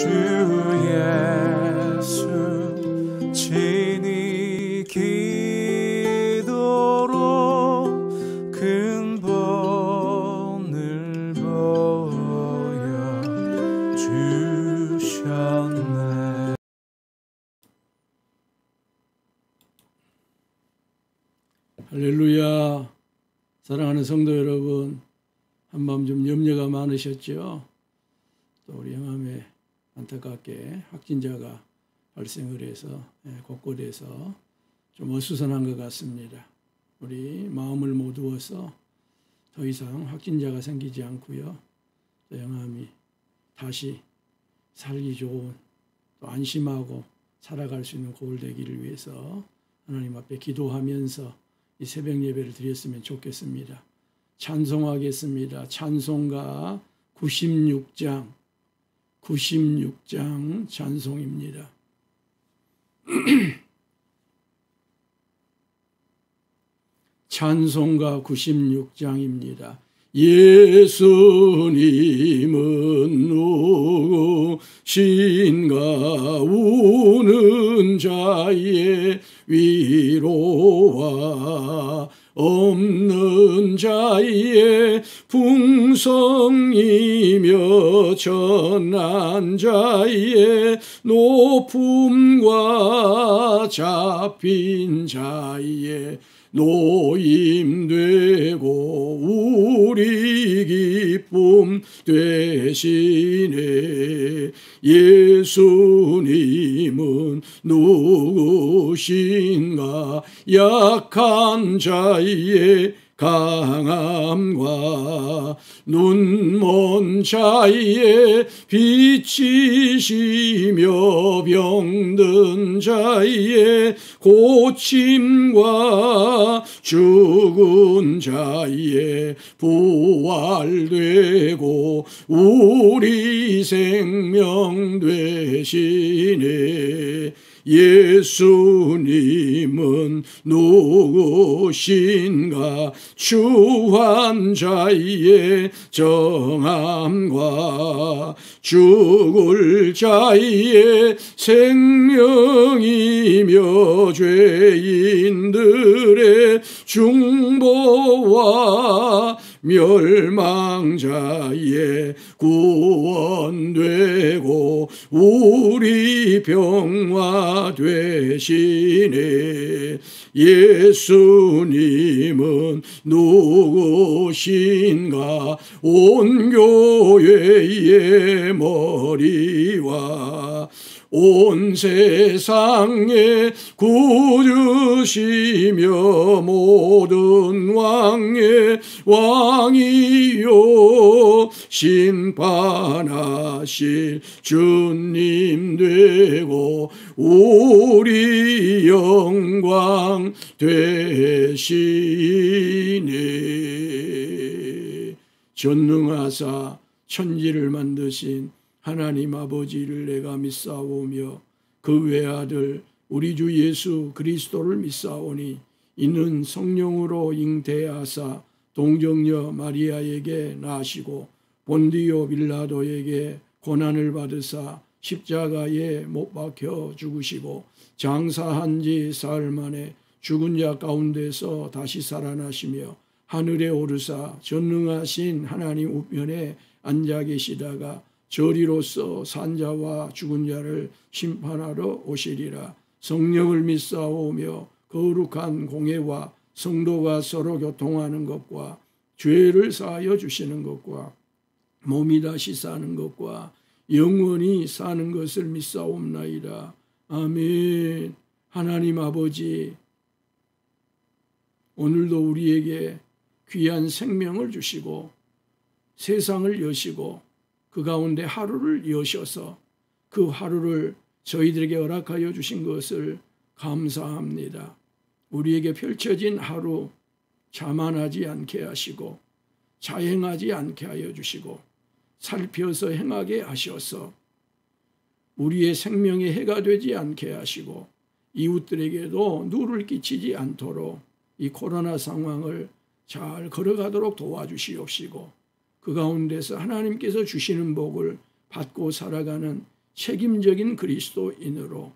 주 예수 친히 기도로 근본을 보여주셨네. 할렐루야. 사랑하는 성도 여러분, 한밤 좀 염려가 많으셨죠? 또 우리 영암에 안타깝게 확진자가 발생을 해서 곳곳에서 좀 어수선한 것 같습니다. 우리 마음을 모두어서 더 이상 확진자가 생기지 않고요, 또 영암이 다시 살기 좋은, 또 안심하고 살아갈 수 있는 고을 되기를 위해서 하나님 앞에 기도하면서 이 새벽 예배를 드렸으면 좋겠습니다. 찬송하겠습니다. 찬송가 96장 찬송입니다. 찬송가 96장입니다. 예수님은 누구신가? 우는 자의 위로와 없는 자의 풍성이며 전한 자의 높음과 잡힌 자의 노임되고 우리 기쁨 되시네. 예수님은 누구신가? 약한 자의 강함과 눈먼 자의 빛이시며 병든 자의 고침과 죽은 자의 부활되고 우리 생명 되시네. 예수님은 누구신가? 추한 자의 정함과 죽을 자의 생명이며 죄인들의 중보와 멸망자의 구원되고 우리 병화 되시네. 예수님은 누구신가? 온 교회의 머리와 온 세상의 구주시며 모든 왕의 왕이요 심판하실 주님 되고 우리 영광 되시네. 전능하사 천지를 만드신 하나님 아버지를 내가 믿사오며 그 외아들 우리 주 예수 그리스도를 믿사오니 이는 성령으로 잉태하사 동정녀 마리아에게 나시고 본디오 빌라도에게 고난을 받으사 십자가에 못 박혀 죽으시고 장사한 지 사흘 만에 죽은 자 가운데서 다시 살아나시며 하늘에 오르사 전능하신 하나님 우편에 앉아 계시다가 저리로서 산자와 죽은 자를 심판하러 오시리라. 성령을 믿사오며 거룩한 공회와 성도가 서로 교통하는 것과 죄를 사하여 주시는 것과 몸이 다시 사는 것과 영원히 사는 것을 믿사옵나이다. 아멘. 하나님 아버지, 오늘도 우리에게 귀한 생명을 주시고 세상을 여시고 그 가운데 하루를 여셔서 그 하루를 저희들에게 허락하여 주신 것을 감사합니다. 우리에게 펼쳐진 하루 자만하지 않게 하시고 자행하지 않게 하여 주시고 살펴서 행하게 하셔서 우리의 생명에 해가 되지 않게 하시고 이웃들에게도 누를 끼치지 않도록 이 코로나 상황을 잘 걸어가도록 도와주시옵시고 그 가운데서 하나님께서 주시는 복을 받고 살아가는 책임적인 그리스도인으로,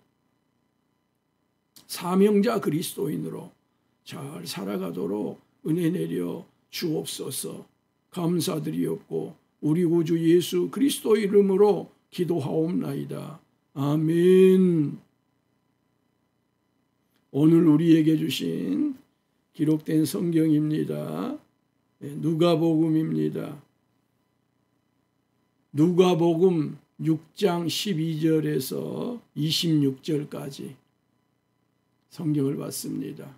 사명자 그리스도인으로 잘 살아가도록 은혜 내려 주옵소서. 감사드리옵고 우리 구주 예수 그리스도 이름으로 기도하옵나이다. 아멘. 오늘 우리에게 주신 기록된 성경입니다. 누가복음입니다. 누가복음 6장 12절에서 26절까지 성경을 봤습니다.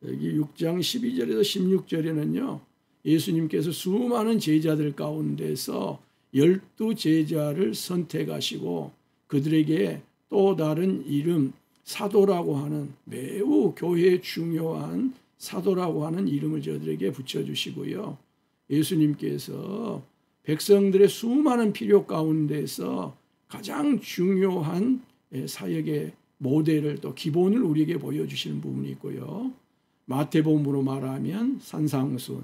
여기 6장 12절에서 16절에는요, 예수님께서 수많은 제자들 가운데서 12제자를 선택하시고 그들에게 또 다른 이름, 사도라고 하는, 매우 교회에 중요한 사도라고 하는 이름을 저들에게 붙여주시고요. 예수님께서 백성들의 수많은 필요 가운데서 가장 중요한 사역의 모델을, 또 기본을 우리에게 보여주시는 부분이 있고요. 마태복음으로 말하면 산상순,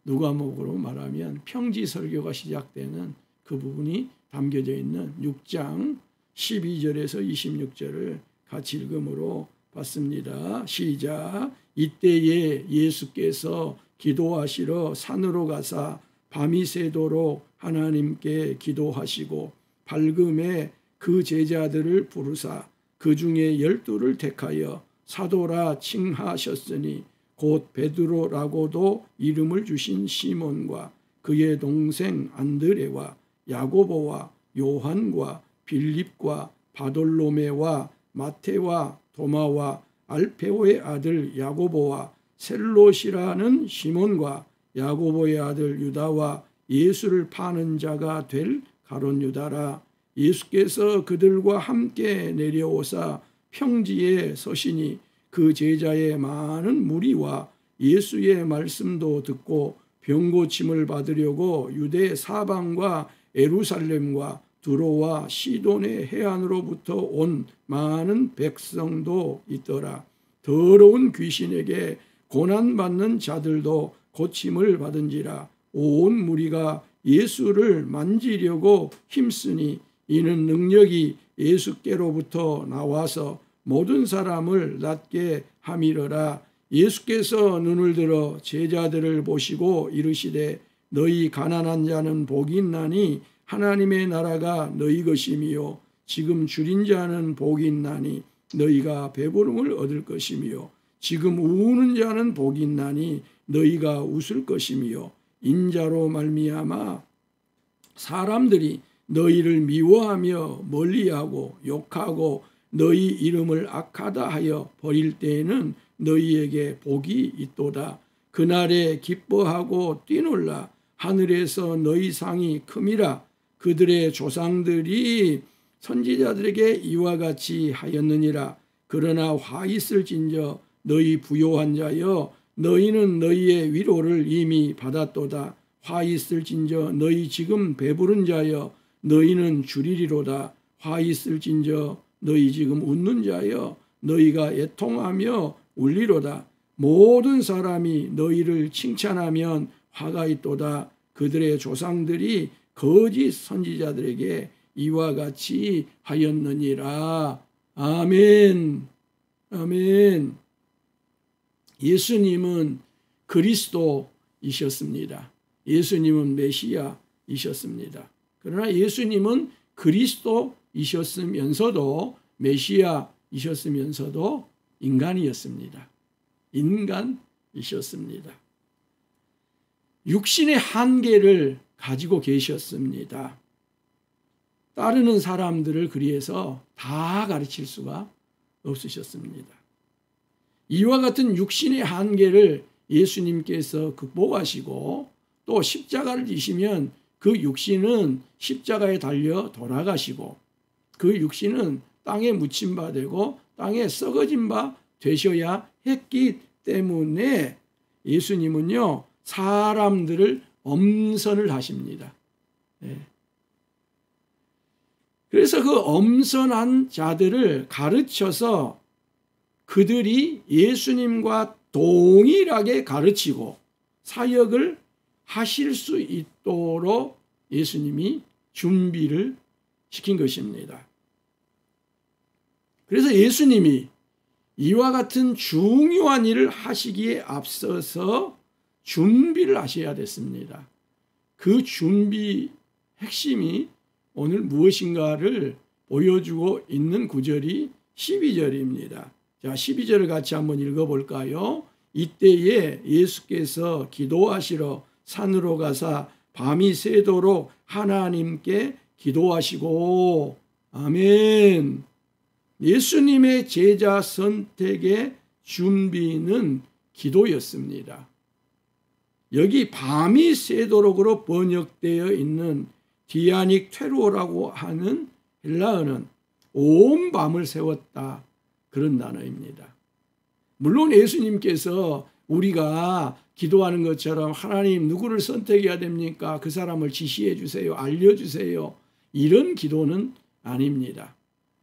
누가복음으로 말하면 평지 설교가 시작되는 그 부분이 담겨져 있는 6장 12절에서 26절을 같이 읽음으로 봤습니다. 시작. 이때에 예수께서 기도하시러 산으로 가사 밤이 새도록 하나님께 기도하시고 밝음에 그 제자들을 부르사 그 중에 12를 택하여 사도라 칭하셨으니 곧 베드로라고도 이름을 주신 시몬과 그의 동생 안드레와 야고보와 요한과 빌립과 바돌로메와 마태와 도마와 알페오의 아들 야고보와 셀롯이라는 시몬과 야고보의 아들 유다와 예수를 파는 자가 될 가룟 유다라. 예수께서 그들과 함께 내려오사 평지에 서시니 그 제자의 많은 무리와 예수의 말씀도 듣고 병고침을 받으려고 유대 사방과 예루살렘과 두로와 시돈의 해안으로부터 온 많은 백성도 있더라. 더러운 귀신에게 고난받는 자들도 고침을 받은지라. 온 무리가 예수를 만지려고 힘쓰니 이는 능력이 예수께로부터 나와서 모든 사람을 낫게 함이러라. 예수께서 눈을 들어 제자들을 보시고 이르시되 너희 가난한 자는 복이 있나니 하나님의 나라가 너희 것이미요. 지금 줄인 자는 복이 있나니 너희가 배부름을 얻을 것이미요. 지금 우는 자는 복이 있나니 너희가 웃을 것이미요. 인자로 말미암아 사람들이 너희를 미워하며 멀리하고 욕하고 너희 이름을 악하다 하여 버릴 때에는 너희에게 복이 있도다. 그날에 기뻐하고 뛰놀라. 하늘에서 너희 상이 큼이라. 그들의 조상들이 선지자들에게 이와 같이 하였느니라. 그러나 화 있을진저 너희 부요한 자여 너희는 너희의 위로를 이미 받았도다. 화 있을진저 너희 지금 배부른 자여 너희는 줄이리로다. 화 있을진저 너희 지금 웃는 자여 너희가 애통하며 울리로다. 모든 사람이 너희를 칭찬하면 화가 있도다. 그들의 조상들이 거짓 선지자들에게 이와 같이 하였느니라. 아멘. 아멘. 예수님은 그리스도이셨습니다. 예수님은 메시아이셨습니다. 그러나 예수님은 그리스도이셨으면서도 메시아이셨으면서도 인간이었습니다. 인간이셨습니다. 육신의 한계를 가지고 계셨습니다. 따르는 사람들을 그리해서 다 가르칠 수가 없으셨습니다. 이와 같은 육신의 한계를 예수님께서 극복하시고 또 십자가를 지시면 그 육신은 십자가에 달려 돌아가시고 그 육신은 땅에 묻힌 바 되고 땅에 썩어진 바 되셔야 했기 때문에 예수님은요 사람들을 엄선을 하십니다. 네. 그래서 그 엄선한 자들을 가르쳐서 그들이 예수님과 동일하게 가르치고 사역을 하실 수 있도록 예수님이 준비를 시킨 것입니다. 그래서 예수님이 이와 같은 중요한 일을 하시기에 앞서서 준비를 하셔야 됐습니다. 그 준비 핵심이 오늘 무엇인가를 보여주고 있는 구절이 12절입니다. 자, 12절을 같이 한번 읽어볼까요? 이때에 예수께서 기도하시러 산으로 가사 밤이 새도록 하나님께 기도하시고. 아멘. 예수님의 제자 선택의 준비는 기도였습니다. 여기 밤이 새도록으로 번역되어 있는 디아닉 테루오라고 하는 헬라어는 온 밤을 세웠다, 그런 단어입니다. 물론 예수님께서 우리가 기도하는 것처럼 하나님 누구를 선택해야 됩니까? 그 사람을 지시해 주세요. 알려주세요. 이런 기도는 아닙니다.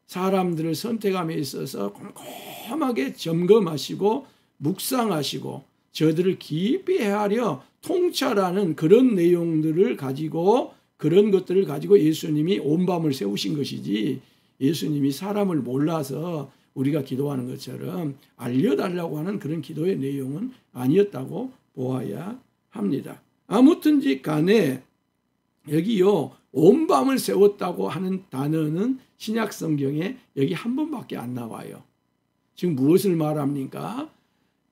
사람들을 선택함에 있어서 꼼꼼하게 점검하시고 묵상하시고 저들을 깊이 헤아려 통찰하는 그런 내용들을 가지고, 그런 것들을 가지고 예수님이 온 밤을 세우신 것이지, 예수님이 사람을 몰라서 우리가 기도하는 것처럼 알려달라고 하는 그런 기도의 내용은 아니었다고 보아야 합니다. 아무튼지 간에 여기요, 온 밤을 세웠다고 하는 단어는 신약 성경에 여기 한 번밖에 안 나와요. 지금 무엇을 말합니까?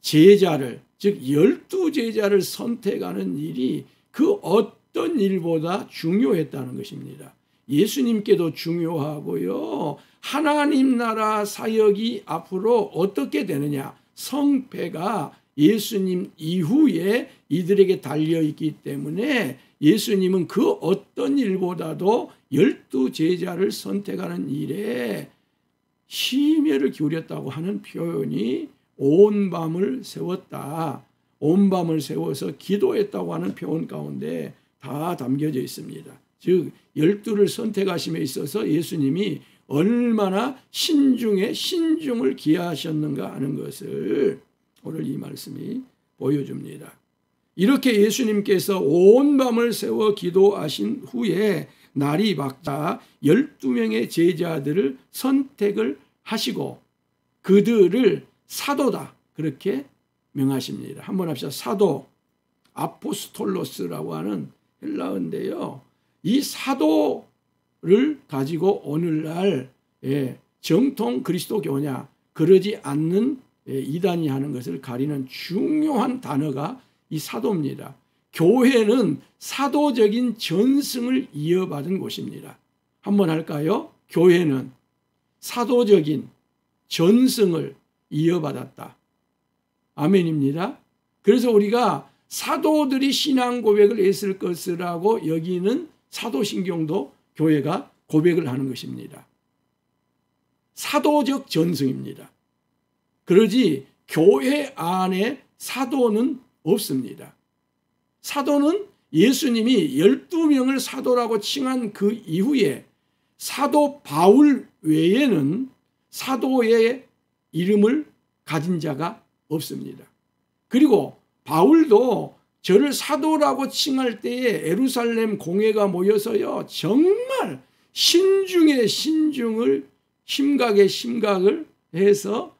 제자를, 즉 12제자를 선택하는 일이 그 어떤 일보다 중요했다는 것입니다. 예수님께도 중요하고요, 하나님 나라 사역이 앞으로 어떻게 되느냐, 성패가 예수님 이후에 이들에게 달려있기 때문에 예수님은 그 어떤 일보다도 12제자를 선택하는 일에 심혈을 기울였다고 하는 표현이 온 밤을 세웠다, 온 밤을 세워서 기도했다고 하는 표현 가운데 다 담겨져 있습니다. 즉 12를 선택하심에 있어서 예수님이 얼마나 신중을 기하셨는가 하는 것을 오늘 이 말씀이 보여줍니다. 이렇게 예수님께서 온 밤을 세워 기도하신 후에 날이 밝자 12명의 제자들을 선택을 하시고 그들을 사도다, 그렇게 명하십니다. 한번 합시다. 사도, 아포스톨로스라고 하는 헬라어인데요, 이 사도를 가지고 오늘날 정통 그리스도교냐 그러지 않는 이단이 하는 것을 가리는 중요한 단어가 이 사도입니다. 교회는 사도적인 전승을 이어받은 곳입니다. 한번 할까요? 교회는 사도적인 전승을 이어받았다. 아멘입니다. 그래서 우리가 사도들이 신앙 고백을 했을 것이라고 여기는 사도신경도 교회가 고백을 하는 것입니다. 사도적 전승입니다. 그러지 교회 안에 사도는 없습니다. 사도는 예수님이 12명을 사도라고 칭한 그 이후에 사도 바울 외에는 사도의 이름을 가진 자가 없습니다. 그리고 바울도 저를 사도라고 칭할 때에 예루살렘 공회가 모여서요, 정말 신중의 신중을, 심각의 심각을 해서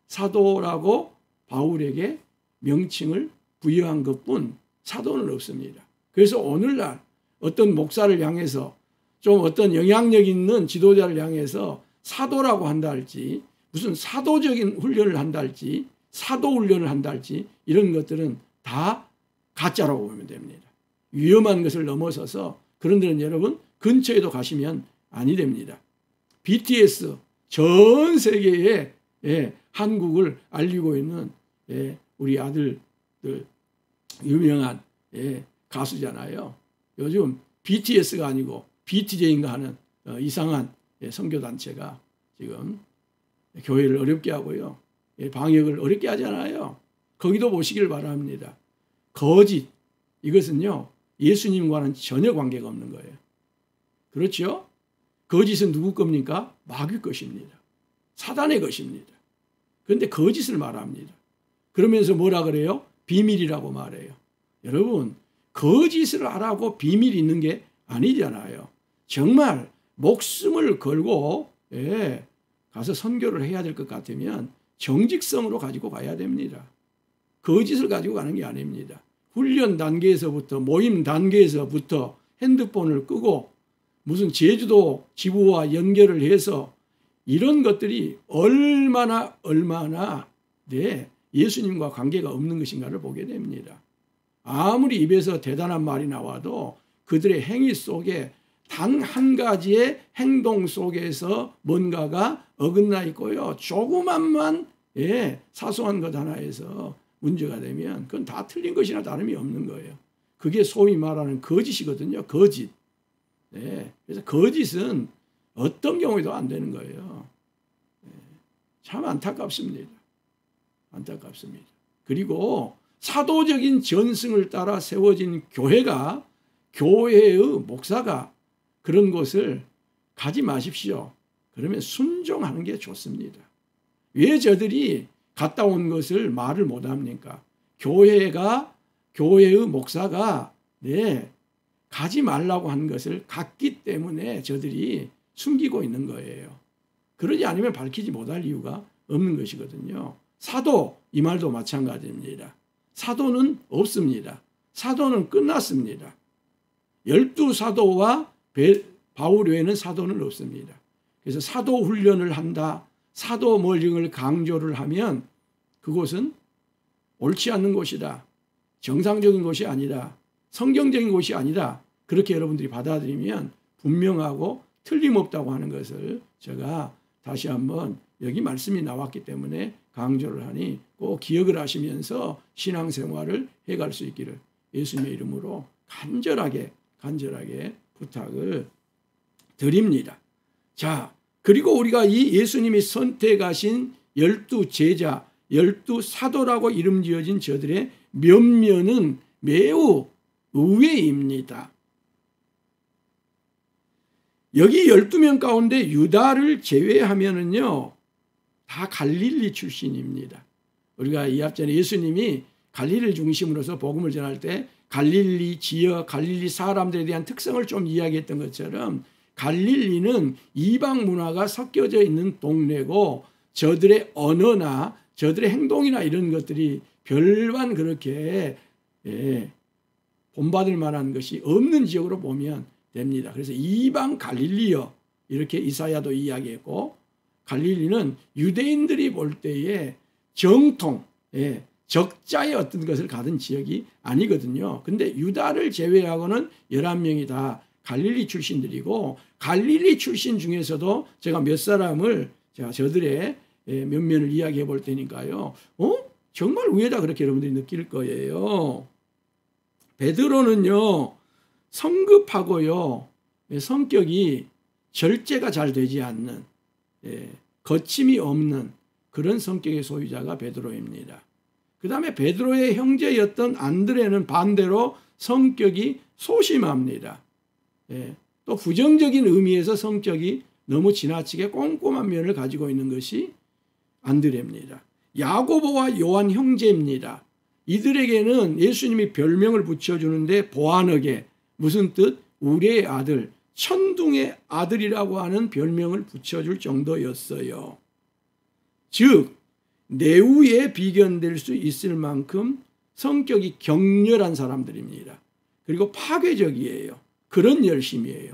사도라고 바울에게 명칭을 부여한 것뿐 사도는 없습니다. 그래서 오늘날 어떤 목사를 향해서, 좀 어떤 영향력 있는 지도자를 향해서 사도라고 한다 할지, 무슨 사도적인 훈련을 한다 할지, 사도 훈련을 한다 할지, 이런 것들은 다 가짜라고 보면 됩니다. 위험한 것을 넘어서서 그런 데는 여러분 근처에도 가시면 아니 됩니다. BTS, 전 세계에 한국을 알리고 있는 우리 아들들, 유명한 가수잖아요. 요즘 BTS가 아니고 BTJ인가 하는 이상한 선교단체가 지금 교회를 어렵게 하고요, 방역을 어렵게 하잖아요. 거기도 보시길 바랍니다. 거짓, 이것은요 예수님과는 전혀 관계가 없는 거예요. 그렇죠? 거짓은 누구 겁니까? 마귀 것입니다. 사단의 것입니다. 그런데 거짓을 말합니다. 그러면서 뭐라 그래요? 비밀이라고 말해요. 여러분, 거짓을 하라고 비밀이 있는 게 아니잖아요. 정말 목숨을 걸고 가서 선교를 해야 될 것 같으면 정직성으로 가지고 가야 됩니다. 거짓을 가지고 가는 게 아닙니다. 훈련 단계에서부터 모임 단계에서부터 핸드폰을 끄고 무슨 제주도 지부와 연결을 해서 이런 것들이 얼마나 예수님과 관계가 없는 것인가를 보게 됩니다. 아무리 입에서 대단한 말이 나와도 그들의 행위 속에 단 한 가지의 행동 속에서 뭔가가 어긋나 있고요. 조그만만 사소한 것 하나에서 문제가 되면 그건 다 틀린 것이나 다름이 없는 거예요. 그게 소위 말하는 거짓이거든요. 거짓. 그래서 거짓은 어떤 경우에도 안 되는 거예요. 참 안타깝습니다. 안타깝습니다. 그리고 사도적인 전승을 따라 세워진 교회가, 교회의 목사가 그런 것을 가지 마십시오. 그러면 순종하는 게 좋습니다. 왜 저들이 갔다 온 것을 말을 못합니까? 교회의 목사가 가지 말라고 한 것을 갔기 때문에 저들이 숨기고 있는 거예요. 그러지 않으면 밝히지 못할 이유가 없는 것이거든요. 사도, 이 말도 마찬가지입니다. 사도는 없습니다. 사도는 끝났습니다. 12사도와 바울 외에는 사도는 없습니다. 그래서 사도 훈련을 한다, 사도 모형을 강조를 하면 그것은 옳지 않는 것이다. 정상적인 것이 아니다. 성경적인 것이 아니다. 그렇게 여러분들이 받아들이면 분명하고 틀림없다고 하는 것을 제가 다시 한번 여기 말씀이 나왔기 때문에 강조를 하니 꼭 기억을 하시면서 신앙생활을 해갈 수 있기를 예수님의 이름으로 간절하게 부탁을 드립니다. 자, 그리고 우리가 이 예수님이 선택하신 12제자, 12사도라고 이름 지어진 저들의 면면은 매우 의외입니다. 여기 12명 가운데 유다를 제외하면은요, 다 갈릴리 출신입니다. 우리가 이 앞전에 예수님이 갈릴리를 중심으로서 복음을 전할 때 갈릴리 지역, 갈릴리 사람들에 대한 특성을 좀 이야기했던 것처럼 갈릴리는 이방 문화가 섞여져 있는 동네고 저들의 언어나 저들의 행동이나 이런 것들이 별반 그렇게 본받을 만한 것이 없는 지역으로 보면 됩니다. 그래서 이방 갈릴리여 이렇게 이사야도 이야기했고, 갈릴리는 유대인들이 볼 때에 정통, 적자의 어떤 것을 가진 지역이 아니거든요. 근데 유다를 제외하고는 11명이 다 갈릴리 출신들이고, 갈릴리 출신 중에서도 제가 몇 사람을 제가 저들의 면면을 이야기해 볼 테니까요. 정말 의외다 그렇게 여러분들이 느낄 거예요. 베드로는요, 성급하고요, 성격이 절제가 잘 되지 않는, 거침이 없는 그런 성격의 소유자가 베드로입니다. 그 다음에 베드로의 형제였던 안드레는 반대로 성격이 소심합니다. 또 부정적인 의미에서 성격이 너무 지나치게 꼼꼼한 면을 가지고 있는 것이 안드레입니다. 야고보와 요한 형제입니다. 이들에게는 예수님이 별명을 붙여주는데 보아너게, 무슨 뜻? 우리의 아들, 천둥의 아들이라고 하는 별명을 붙여줄 정도였어요. 즉 내후에 비견될 수 있을 만큼 성격이 격렬한 사람들입니다. 그리고 파괴적이에요. 그런 열심이에요.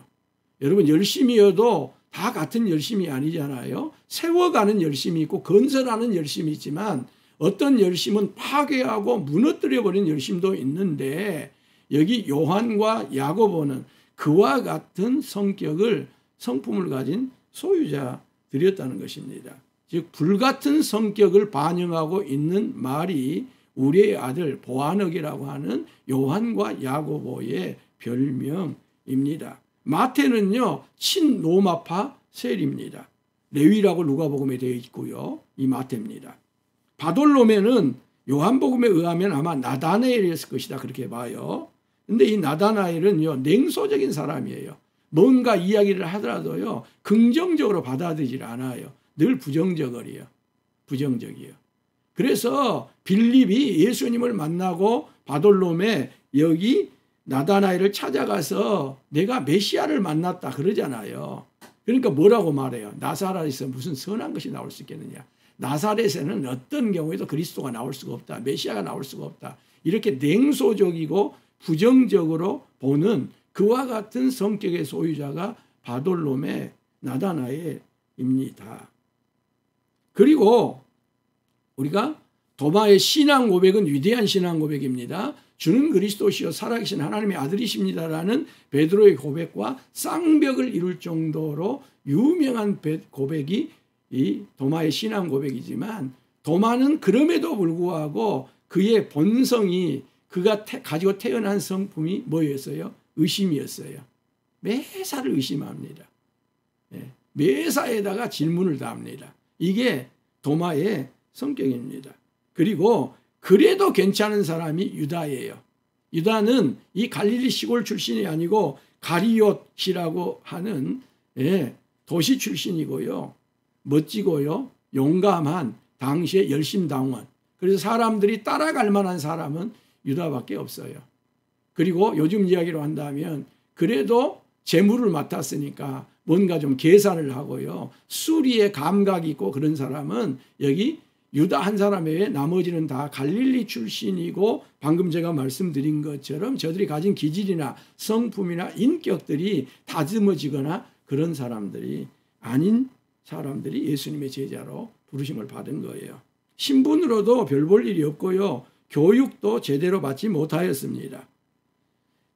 여러분, 열심이어도 다 같은 열심이 아니잖아요. 세워가는 열심이 있고 건설하는 열심이 있지만 어떤 열심은 파괴하고 무너뜨려버리는 열심도 있는데, 여기 요한과 야고보는 그와 같은 성품을 가진 소유자들이었다는 것입니다. 즉 불같은 성격을 반영하고 있는 말이 우리의 아들 보아너게라고 하는 요한과 야고보의 별명입니다. 마태는요, 친로마파 셀입니다. 레위라고 누가복음에 되어 있고요. 이 마태입니다. 바돌로메는 요한복음에 의하면 아마 나다나엘이었을 것이다 그렇게 봐요. 근데 이 나다나엘은요, 냉소적인 사람이에요. 뭔가 이야기를 하더라도요, 긍정적으로 받아들이질 않아요. 늘 부정적이에요. 그래서 빌립이 예수님을 만나고 바돌로메 여기 나다나엘을 찾아가서 내가 메시아를 만났다 그러잖아요. 그러니까 뭐라고 말해요? 나사렛에서 무슨 선한 것이 나올 수 있겠느냐. 나사렛에는 어떤 경우에도 그리스도가 나올 수가 없다. 메시아가 나올 수가 없다. 이렇게 냉소적이고 부정적으로 보는 그와 같은 성격의 소유자가 바돌롬의 나다나엘입니다. 그리고 우리가 도마의 신앙 고백은 위대한 신앙 고백입니다. 주는 그리스도시요 살아계신 하나님의 아들이십니다라는 베드로의 고백과 쌍벽을 이룰 정도로 유명한 고백이 이 도마의 신앙 고백이지만, 도마는 그럼에도 불구하고 그의 본성이, 그가 가지고 태어난 성품이 뭐였어요? 의심이었어요. 매사를 의심합니다. 매사에다가 질문을 답니다. 이게 도마의 성격입니다. 그리고 그래도 괜찮은 사람이 유다예요. 유다는 이 갈릴리 시골 출신이 아니고 가리옷이라고 하는 도시 출신이고요. 멋지고요. 용감한 당시의 열심당원. 그래서 사람들이 따라갈 만한 사람은 유다밖에 없어요. 그리고 요즘 이야기로 한다면 그래도 재물을 맡았으니까 뭔가 좀 계산을 하고요. 수리의 감각이 있고 그런 사람은 여기 유다 한 사람 외에 나머지는 다 갈릴리 출신이고, 방금 제가 말씀드린 것처럼 저들이 가진 기질이나 성품이나 인격들이 다듬어지거나 그런 사람들이 아닌 사람들이 예수님의 제자로 부르심을 받은 거예요. 신분으로도 별 볼 일이 없고요. 교육도 제대로 받지 못하였습니다.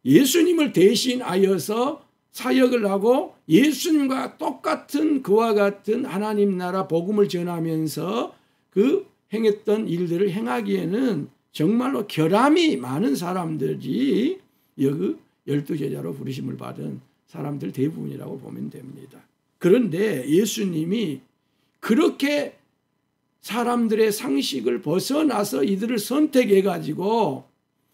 예수님을 대신하여서 사역을 하고 예수님과 똑같은 그와 같은 하나님 나라 복음을 전하면서 그 행했던 일들을 행하기에는 정말로 결함이 많은 사람들이 여기 12제자로 부르심을 받은 사람들 대부분이라고 보면 됩니다. 그런데 예수님이 그렇게 사람들의 상식을 벗어나서 이들을 선택해 가지고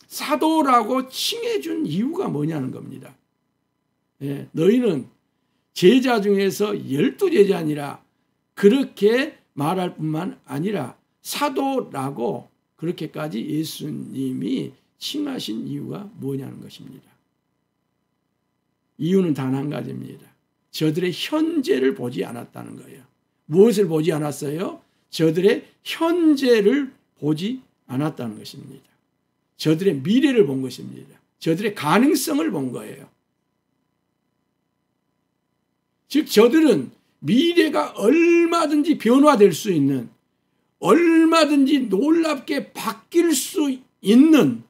사도라고 칭해준 이유가 뭐냐는 겁니다. 너희는 제자 중에서 12제자니라 그렇게 말할 뿐만 아니라 사도라고 그렇게까지 예수님이 칭하신 이유가 뭐냐는 것입니다. 이유는 단 한 가지입니다. 저들의 현재를 보지 않았다는 거예요. 무엇을 보지 않았어요? 저들의 현재를 보지 않았다는 것입니다. 저들의 미래를 본 것입니다. 저들의 가능성을 본 거예요. 즉 저들은 미래가 얼마든지 변화될 수 있는, 얼마든지 놀랍게 바뀔 수 있는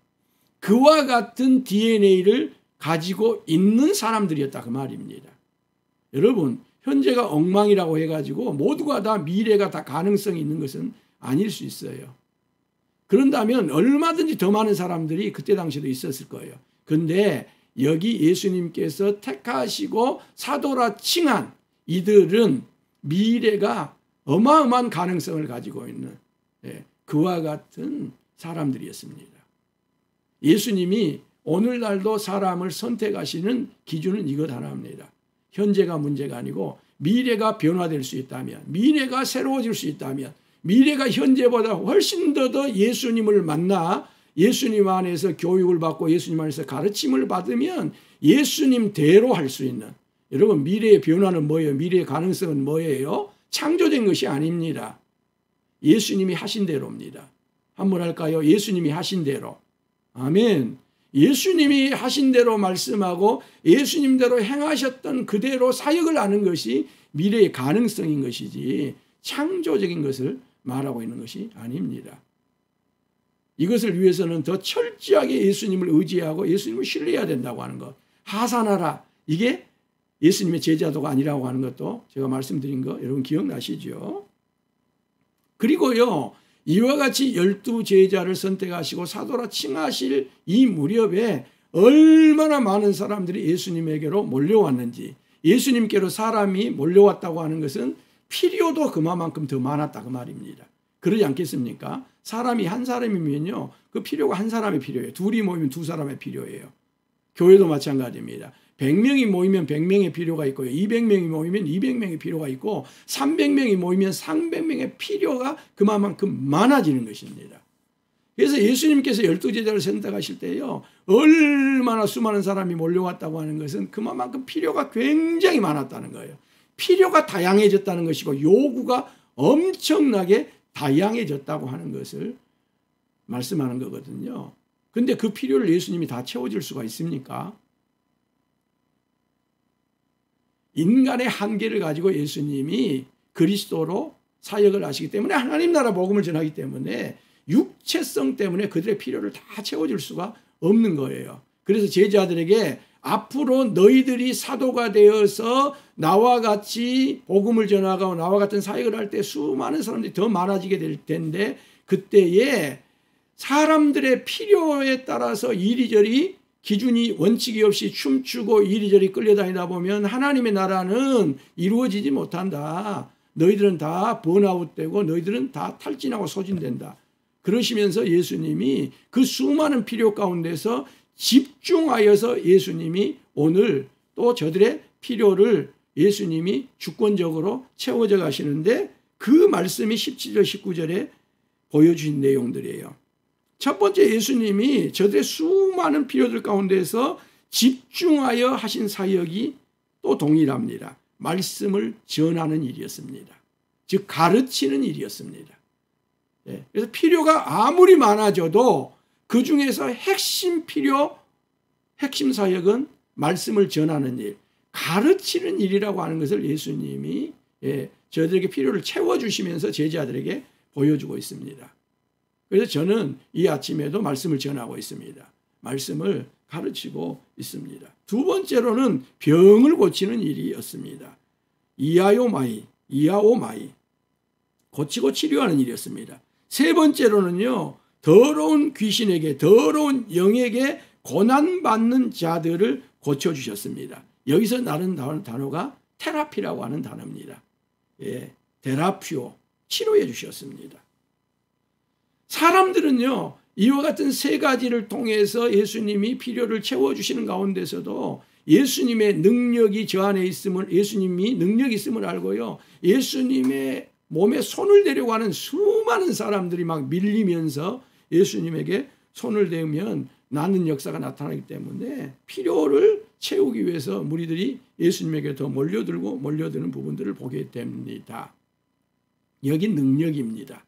그와 같은 DNA를 가지고 있는 사람들이었다 그 말입니다. 여러분, 현재가 엉망이라고 해가지고 모두가 다 미래가 다 가능성이 있는 것은 아닐 수 있어요. 그런다면 얼마든지 더 많은 사람들이 그때 당시에도 있었을 거예요. 그런데 여기 예수님께서 택하시고 사도라 칭한 이들은 미래가 어마어마한 가능성을 가지고 있는 그와 같은 사람들이었습니다. 예수님이 오늘날도 사람을 선택하시는 기준은 이것 하나입니다. 현재가 문제가 아니고 미래가 변화될 수 있다면, 미래가 새로워질 수 있다면, 미래가 현재보다 훨씬 더 예수님을 만나 예수님 안에서 교육을 받고 예수님 안에서 가르침을 받으면 예수님대로 할 수 있는, 여러분 미래의 변화는 뭐예요? 미래의 가능성은 뭐예요? 창조된 것이 아닙니다. 예수님이 하신 대로입니다. 한번 할까요? 예수님이 하신 대로. 아멘. 예수님이 하신 대로 말씀하고 예수님대로 행하셨던 그대로 사역을 하는 것이 미래의 가능성인 것이지 창조적인 것을 말하고 있는 것이 아닙니다. 이것을 위해서는 더 철저하게 예수님을 의지하고 예수님을 신뢰해야 된다고 하는 것. 하산하라. 이게 예수님의 제자도가 아니라고 하는 것도 제가 말씀드린 거 여러분 기억나시죠? 그리고요. 이와 같이 12제자를 선택하시고 사도라 칭하실 이 무렵에 얼마나 많은 사람들이 예수님에게로 몰려왔는지, 예수님께로 사람이 몰려왔다고 하는 것은 필요도 그만큼 더 많았다 그 말입니다. 그러지 않겠습니까? 사람이 한 사람이면요, 그 필요가 한 사람이 필요해요. 둘이 모이면 두 사람이 필요해요. 교회도 마찬가지입니다. 100명이 모이면 100명의 필요가 있고요. 200명이 모이면 200명의 필요가 있고 300명이 모이면 300명의 필요가 그만큼 많아지는 것입니다. 그래서 예수님께서 12제자를 선택하실 때요, 얼마나 수많은 사람이 몰려왔다고 하는 것은 그만큼 필요가 굉장히 많았다는 거예요. 필요가 다양해졌다는 것이고 요구가 엄청나게 다양해졌다고 하는 것을 말씀하는 거거든요. 근데 그 필요를 예수님이 다 채워줄 수가 있습니까? 인간의 한계를 가지고 예수님이 그리스도로 사역을 하시기 때문에, 하나님 나라 복음을 전하기 때문에 육체성 때문에 그들의 필요를 다 채워줄 수가 없는 거예요. 그래서 제자들에게 앞으로 너희들이 사도가 되어서 나와 같이 복음을 전하고 나와 같은 사역을 할 때 수많은 사람들이 더 많아지게 될 텐데, 그때에 사람들의 필요에 따라서 이리저리 기준이 원칙이 없이 춤추고 이리저리 끌려다니다 보면 하나님의 나라는 이루어지지 못한다. 너희들은 다 번아웃되고 너희들은 다 탈진하고 소진된다. 그러시면서 예수님이 그 수많은 필요 가운데서 집중하여서 예수님이 오늘 또 저들의 필요를 예수님이 주권적으로 채워져 가시는데, 그 말씀이 17절 19절에 보여주신 내용들이에요. 첫 번째, 예수님이 저들의 수많은 필요들 가운데서 집중하여 하신 사역이 또 동일합니다. 말씀을 전하는 일이었습니다. 즉 가르치는 일이었습니다. 그래서 필요가 아무리 많아져도 그 중에서 핵심 필요, 핵심 사역은 말씀을 전하는 일, 가르치는 일이라고 하는 것을 예수님이 저들에게 필요를 채워주시면서 제자들에게 보여주고 있습니다. 그래서 저는 이 아침에도 말씀을 전하고 있습니다. 말씀을 가르치고 있습니다. 두 번째로는 병을 고치는 일이었습니다. 이아오마이, 고치고 치료하는 일이었습니다. 세 번째로는요, 더러운 귀신에게, 더러운 영에게 고난받는 자들을 고쳐주셨습니다. 여기서 나는 단어가 테라피라고 하는 단어입니다. 테라피오, 치료해 주셨습니다. 사람들은요, 이와 같은 세 가지를 통해서 예수님이 필요를 채워주시는 가운데서도 예수님의 능력이 저 안에 있음을, 예수님이 능력이 있음을 알고요, 예수님의 몸에 손을 대려고 하는 수많은 사람들이 막 밀리면서 예수님에게 손을 대면 낫는 역사가 나타나기 때문에 필요를 채우기 위해서 무리들이 예수님에게 더 몰려드는 부분들을 보게 됩니다. 여기 능력입니다.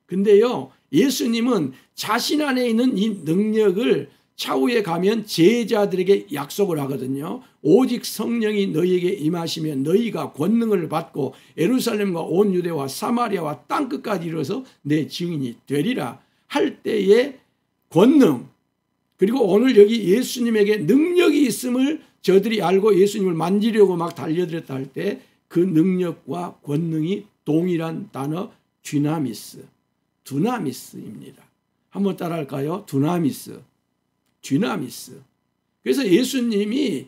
근데요, 예수님은 자신 안에 있는 이 능력을 차후에 가면 제자들에게 약속을 하거든요. 오직 성령이 너희에게 임하시면 너희가 권능을 받고 예루살렘과 온 유대와 사마리아와 땅끝까지 이르러서 내 증인이 되리라 할 때의 권능, 그리고 오늘 여기 예수님에게 능력이 있음을 저들이 알고 예수님을 만지려고 막 달려들었다 할 때 그 능력과 권능이 동일한 단어 두나미스입니다. 한번 따라할까요? 두나미스. 그래서 예수님이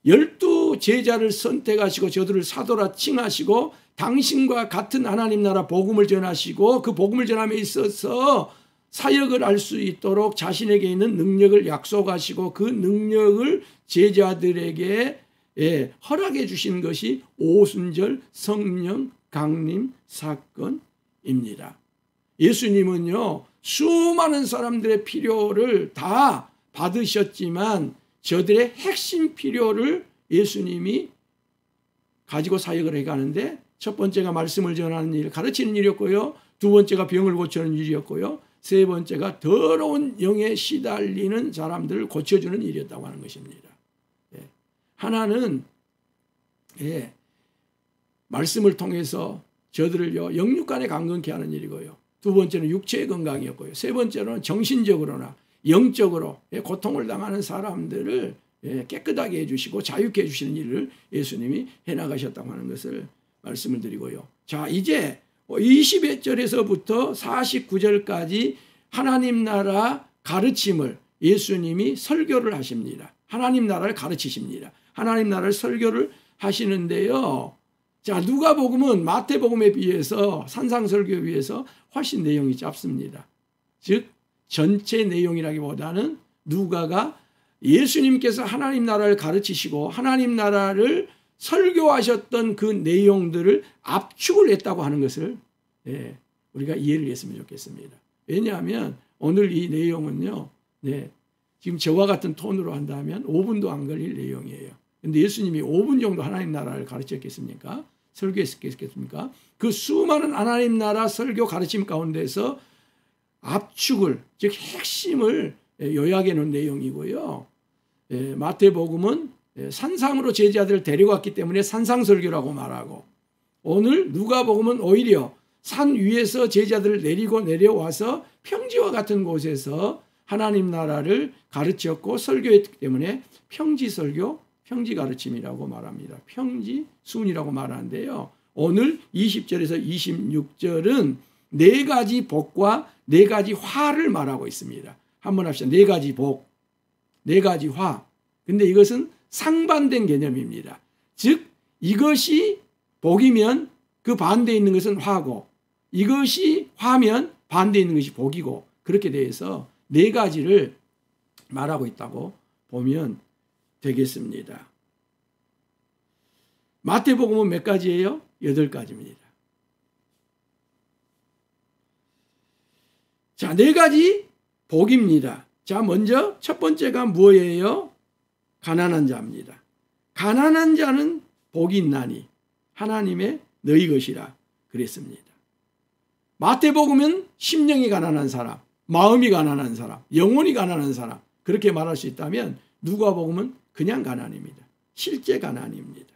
12 제자를 선택하시고 저들을 사도라 칭하시고 당신과 같은 하나님 나라 복음을 전하시고 그 복음을 전함에 있어서 사역을 할 수 있도록 자신에게 있는 능력을 약속하시고 그 능력을 제자들에게 허락해 주신 것이 오순절 성령 강림 사건입니다. 예수님은요, 수많은 사람들의 필요를 다 받으셨지만 저들의 핵심 필요를 예수님이 가지고 사역을 해가는데, 첫 번째가 말씀을 전하는 일, 가르치는 일이었고요. 두 번째가 병을 고치는 일이었고요. 세 번째가 더러운 영에 시달리는 사람들을 고쳐주는 일이었다고 하는 것입니다. 하나는 말씀을 통해서 저들을요, 영육간에 강건케 하는 일이고요. 두 번째는 육체의 건강이었고요. 세 번째로는 정신적으로나 영적으로 고통을 당하는 사람들을 깨끗하게 해주시고 자유케 해주시는 일을 예수님이 해나가셨다고 하는 것을 말씀을 드리고요. 자, 이제 20절에서부터 49절까지 하나님 나라 가르침을 예수님이 설교를 하십니다. 하나님 나라를 가르치십니다. 하나님 나라를 설교를 하시는데요. 자, 누가복음은 마태복음에 비해서 산상설교에 비해서 훨씬 내용이 짧습니다. 즉 전체 내용이라기보다는 누가가 예수님께서 하나님 나라를 가르치시고 하나님 나라를 설교하셨던 그 내용들을 압축을 했다고 하는 것을 우리가 이해를 했으면 좋겠습니다. 왜냐하면 오늘 이 내용은요. 네. 지금 저와 같은 톤으로 한다면 5분도 안 걸릴 내용이에요. 근데 예수님이 5분 정도 하나님 나라를 가르쳤겠습니까? 설교했겠습니까? 그 수많은 하나님 나라 설교 가르침 가운데서 압축을, 즉 핵심을 요약해 놓은 내용이고요. 마태복음은 산상으로 제자들을 데려갔기 때문에 산상설교라고 말하고, 오늘 누가복음은 오히려 산 위에서 제자들을 내리고 내려와서 평지와 같은 곳에서 하나님 나라를 가르쳤고 설교했기 때문에 평지설교, 평지가르침이라고 말합니다. 평지순이라고 말하는데요. 오늘 20절에서 26절은 네 가지 복과 네 가지 화를 말하고 있습니다. 한번 합시다. 네 가지 복, 네 가지 화. 근데 이것은 상반된 개념입니다. 즉 이것이 복이면 그 반대에 있는 것은 화고, 이것이 화면 반대에 있는 것이 복이고, 그렇게 돼서 네 가지를 말하고 있다고 보면 되겠습니다. 마태복음은 몇 가지예요? 8가지입니다. 자, 네 가지 복입니다. 자, 먼저 첫 번째가 뭐예요? 가난한 자입니다. 가난한 자는 복이 있나니 하나님의 너희 것이라 그랬습니다. 마태복음은 심령이 가난한 사람, 마음이 가난한 사람, 영혼이 가난한 사람, 그렇게 말할 수 있다면 누가복음은 그냥 가난입니다. 실제 가난입니다.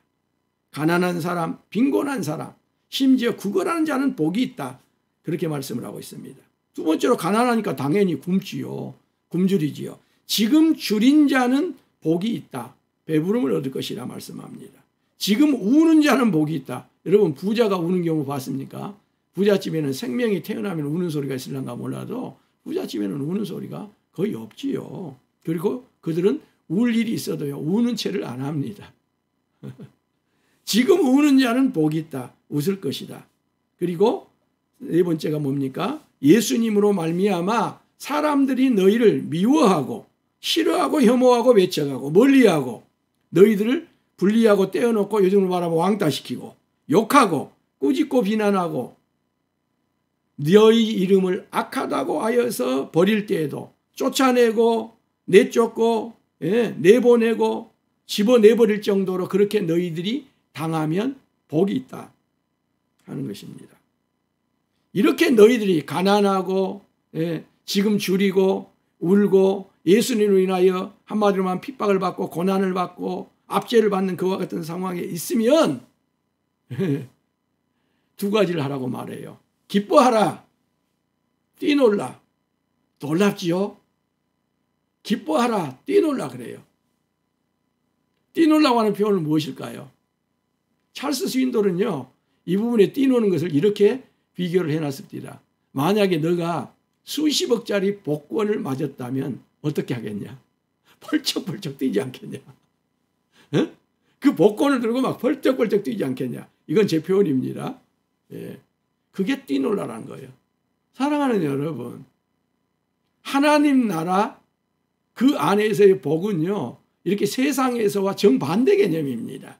가난한 사람, 빈곤한 사람, 심지어 구걸하는 자는 복이 있다, 그렇게 말씀을 하고 있습니다. 두 번째로 가난하니까 당연히 굶지요. 굶주리지요. 지금 줄인 자는 복이 있다, 배부름을 얻을 것이라 말씀합니다. 지금 우는 자는 복이 있다. 여러분 부자가 우는 경우 봤습니까? 부잣집에는 생명이 태어나면 우는 소리가 있을런가 몰라도 부잣집에는 우는 소리가 거의 없지요. 그리고 그들은 울 일이 있어도요, 우는 채를 안 합니다. 지금 우는 자는 복이 있다, 웃을 것이다. 그리고 네 번째가 뭡니까? 예수님으로 말미암아 사람들이 너희를 미워하고 싫어하고 혐오하고 배척하고 멀리하고 너희들을 분리하고 떼어놓고 요즘으로 말하면 왕따시키고 욕하고 꾸짖고 비난하고 너희 이름을 악하다고 하여서 버릴 때에도 쫓아내고 내쫓고 내보내고 집어내버릴 정도로 그렇게 너희들이 당하면 복이 있다 하는 것입니다. 이렇게 너희들이 가난하고 지금 줄이고 울고 예수님으로 인하여 한마디로만 핍박을 받고 고난을 받고 압제를 받는 그와 같은 상황에 있으면 두 가지를 하라고 말해요. 기뻐하라, 뛰놀라. 놀랍지요? 기뻐하라, 뛰놀라 그래요. 뛰놀라고 하는 표현은 무엇일까요? 찰스 스윈돌은요, 이 부분에 뛰노는 것을 이렇게 비교를 해놨습니다. 만약에 너가 수십억짜리 복권을 맞았다면 어떻게 하겠냐? 펄쩍펄쩍 뛰지 않겠냐? 어? 그 복권을 들고 막 펄쩍펄쩍 뛰지 않겠냐? 이건 제 표현입니다. 예. 그게 뛰놀라라는 거예요. 사랑하는 여러분, 하나님 나라 그 안에서의 복은요, 이렇게 세상에서와 정반대 개념입니다.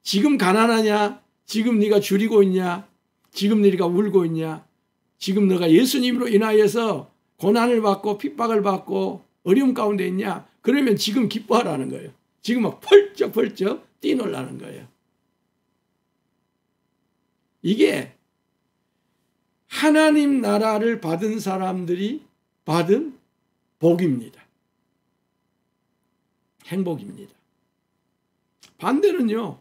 지금 가난하냐? 지금 네가 줄이고 있냐? 지금 네가 울고 있냐? 지금 너가 예수님으로 인하여서 고난을 받고 핍박을 받고 어려움 가운데 있냐? 그러면 지금 기뻐하라는 거예요. 지금 막 펄쩍펄쩍 뛰놀라는 거예요. 이게 하나님 나라를 받은 사람들이 받은 복입니다. 행복입니다. 반대는요,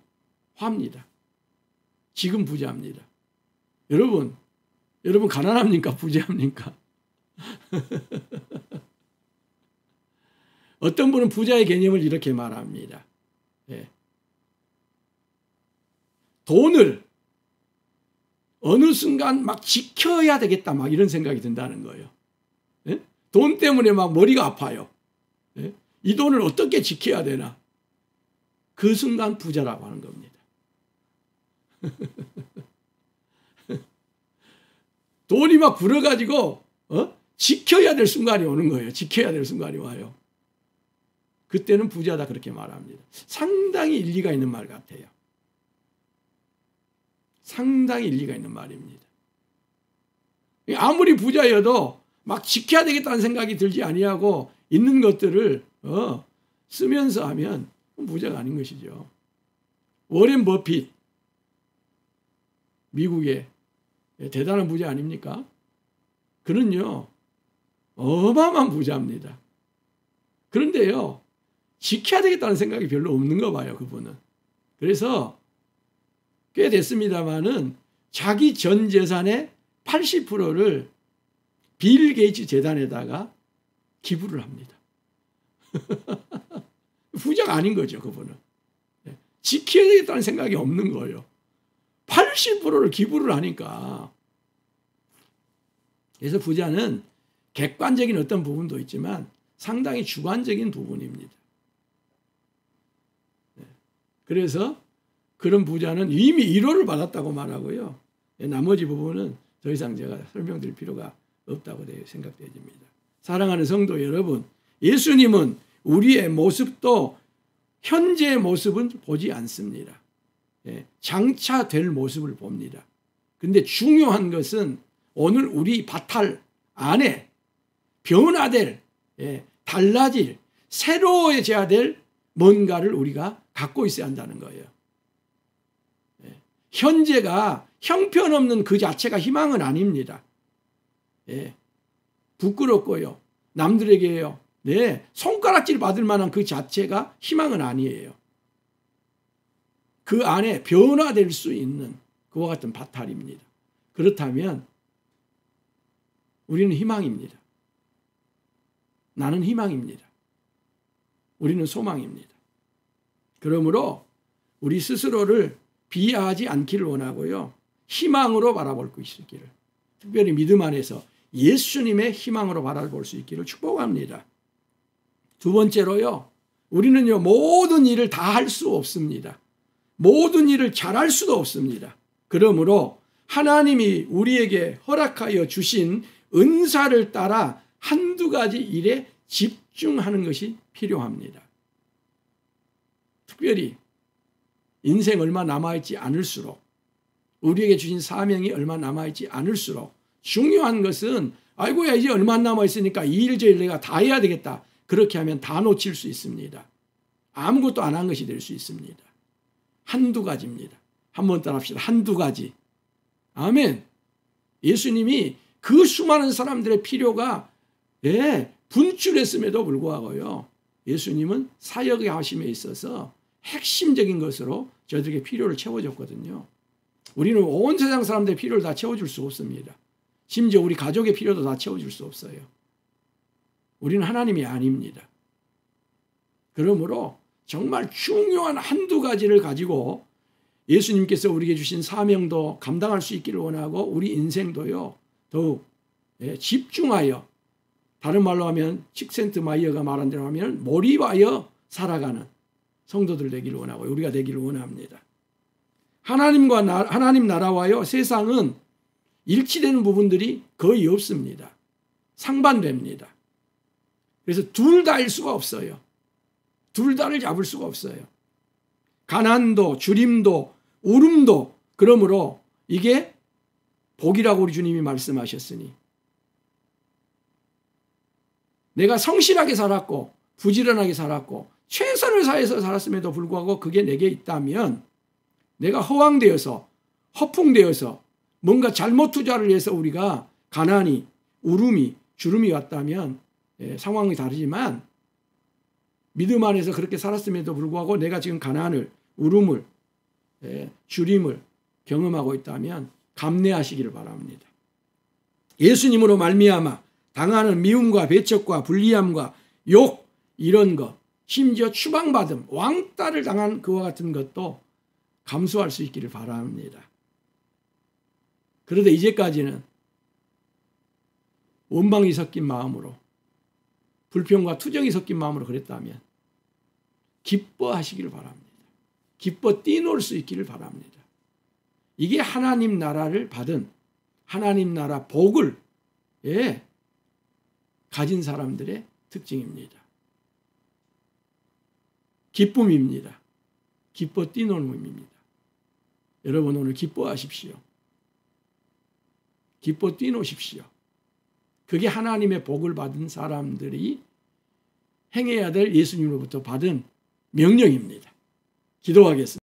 화입니다. 지금 부자입니다. 여러분 가난합니까? 부자입니까? 어떤 분은 부자의 개념을 이렇게 말합니다. 예. 돈을 어느 순간 막 지켜야 되겠다, 막 이런 생각이 든다는 거예요. 예? 돈 때문에 막 머리가 아파요. 예? 이 돈을 어떻게 지켜야 되나? 그 순간 부자라고 하는 겁니다. 돈이 막 불어가지고 지켜야 될 순간이 오는 거예요. 지켜야 될 순간이 와요. 그때는 부자다, 그렇게 말합니다. 상당히 일리가 있는 말 같아요. 상당히 일리가 있는 말입니다. 아무리 부자여도 막 지켜야 되겠다는 생각이 들지 아니하고 있는 것들을 쓰면서 하면 부자가 아닌 것이죠. 워렌 버핏, 미국의 대단한 부자 아닙니까? 그는요, 어마어마한 부자입니다. 그런데요, 지켜야 되겠다는 생각이 별로 없는가 봐요, 그분은. 그래서 꽤 됐습니다만은 자기 전 재산의 80%를 빌 게이츠 재단에다가 기부를 합니다. 부자가 아닌 거죠, 그분은. 지켜야 되겠다는 생각이 없는 거예요. 80%를 기부를 하니까. 그래서 부자는 객관적인 어떤 부분도 있지만 상당히 주관적인 부분입니다. 그래서 그런 부자는 이미 1호를 받았다고 말하고요. 나머지 부분은 더 이상 제가 설명드릴 필요가 없다고 생각됩니다. 사랑하는 성도 여러분, 예수님은 우리의 모습도 현재의 모습은 보지 않습니다. 장차 될 모습을 봅니다. 그런데 중요한 것은 오늘 우리 바탈 안에 변화될, 달라질, 새로워져야 될 뭔가를 우리가 갖고 있어야 한다는 거예요. 현재가 형편없는 그 자체가 희망은 아닙니다. 부끄럽고요. 남들에게요. 손가락질 받을 만한 그 자체가 희망은 아니에요. 그 안에 변화될 수 있는 그와 같은 바탈입니다. 그렇다면 우리는 희망입니다. 나는 희망입니다. 우리는 소망입니다. 그러므로 우리 스스로를 비하하지 않기를 원하고요. 희망으로 바라볼 수 있기를, 특별히 믿음 안에서 예수님의 희망으로 바라볼 수 있기를 축복합니다. 두 번째로요. 우리는요, 모든 일을 다 할 수 없습니다. 모든 일을 잘할 수도 없습니다. 그러므로 하나님이 우리에게 허락하여 주신 은사를 따라 한두 가지 일에 집중하는 것이 필요합니다. 특별히 인생 얼마 남아있지 않을수록, 우리에게 주신 사명이 얼마 남아있지 않을수록 중요한 것은 아이고야 이제 얼마 안 남아있으니까 이 일 저 일 내가 다 해야 되겠다. 그렇게 하면 다 놓칠 수 있습니다. 아무것도 안 한 것이 될 수 있습니다. 한두 가지입니다. 한번 따라합시다. 한두 가지. 아멘. 예수님이 그 수많은 사람들의 필요가 분출했음에도 불구하고요. 예수님은 사역의 하심에 있어서 핵심적인 것으로 저들에게 필요를 채워줬거든요. 우리는 온 세상 사람들의 필요를 다 채워줄 수 없습니다. 심지어 우리 가족의 필요도 다 채워줄 수 없어요. 우리는 하나님이 아닙니다. 그러므로 정말 중요한 한두 가지를 가지고 예수님께서 우리에게 주신 사명도 감당할 수 있기를 원하고 우리 인생도요. 더욱 집중하여, 다른 말로 하면 칙센트마이어가 말한 대로 하면 몰입하여 살아가는 성도들 되기를 원하고 우리가 되기를 원합니다. 하나님 나라와요 세상은 일치되는 부분들이 거의 없습니다. 상반됩니다. 그래서 둘 다일 수가 없어요. 둘 다를 잡을 수가 없어요. 가난도 주림도 울음도, 그러므로 이게 복이라고 우리 주님이 말씀하셨으니, 내가 성실하게 살았고 부지런하게 살았고 최선을 다해서 살았음에도 불구하고 그게 내게 있다면, 내가 허황되어서 허풍되어서 뭔가 잘못 투자를 해서 우리가 가난이 울음이 주름이 왔다면 상황이 다르지만, 믿음 안에서 그렇게 살았음에도 불구하고 내가 지금 가난을 울음을 주림을 경험하고 있다면 감내하시기를 바랍니다. 예수님으로 말미암아 당하는 미움과 배척과 불리함과 욕, 이런 것, 심지어 추방받음, 왕따를 당한 그와 같은 것도 감수할 수 있기를 바랍니다. 그런데 이제까지는 원망이 섞인 마음으로, 불평과 투정이 섞인 마음으로 그랬다면 기뻐하시기를 바랍니다. 기뻐 뛰놀 수 있기를 바랍니다. 이게 하나님 나라를 받은, 하나님 나라 복을 가진 사람들의 특징입니다. 기쁨입니다. 기뻐 뛰놀음입니다. 여러분 오늘 기뻐하십시오. 기뻐 뛰노십시오. 그게 하나님의 복을 받은 사람들이 행해야 될 예수님으로부터 받은 명령입니다. 기도하겠습니다.